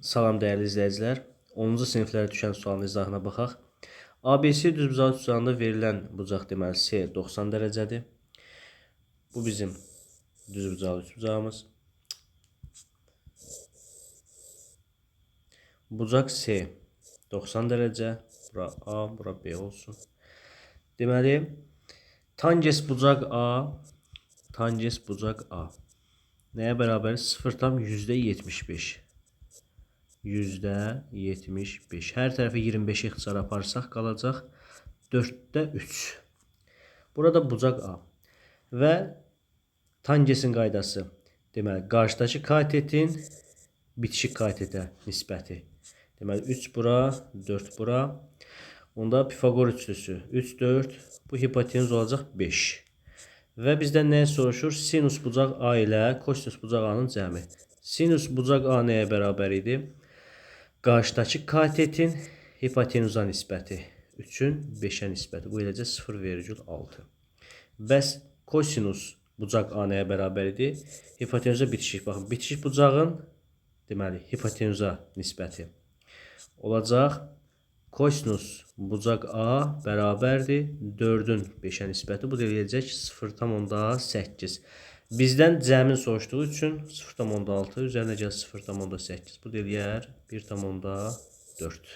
Salam dəyərli izləyicilər. 10-cu siniflərə düşən sualın izahına baxaq. ABC düzbucağı üçbucağında verilən bucaq deməli C 90 dərəcədir. Bu bizim düzbucağı üçbucağımız. Bucaq C 90 dərəcə. Bura A, bura B olsun. Deməli, tangens bucaq A nəyə bərabər? 0,75. %75. Hər tərəfə 25 ixtisar aparsaq qalacaq 4-də 3. Burada bucaq A və tangensin qaydası. Deməli, qarşıdakı katetin bitişik katetə nisbəti. Deməli, 3 bura, 4 bura. Onda Pifagor üçlüsü 3, 4. Bu hipotenuz olacaq 5. Və bizdən nəyə soruşur? Sinus bucaq A ilə kosinus bucaq A-nın cəmi. Sinus bucaq A nəyə bərabər idi? Qarşıdakı katetin hipotenuza nisbəti. 3-ün 5-ə nisbəti. Bu eləcə 0,6. Bəs kosinus bucaq A nəyə bərabər idi? Hipotenuza bitişik. Baxın, bitişik bucağın deməli hipotenuza nisbəti olacaq. Kosinus bucaq A bərabərdir 4-ün 5-ə nisbəti. Bu da eləyəcək 0,8. Bizdən cəmin soruşduğu üçün 0,6 üzərinə gəl 0,8. Bu da eləyər 1,4.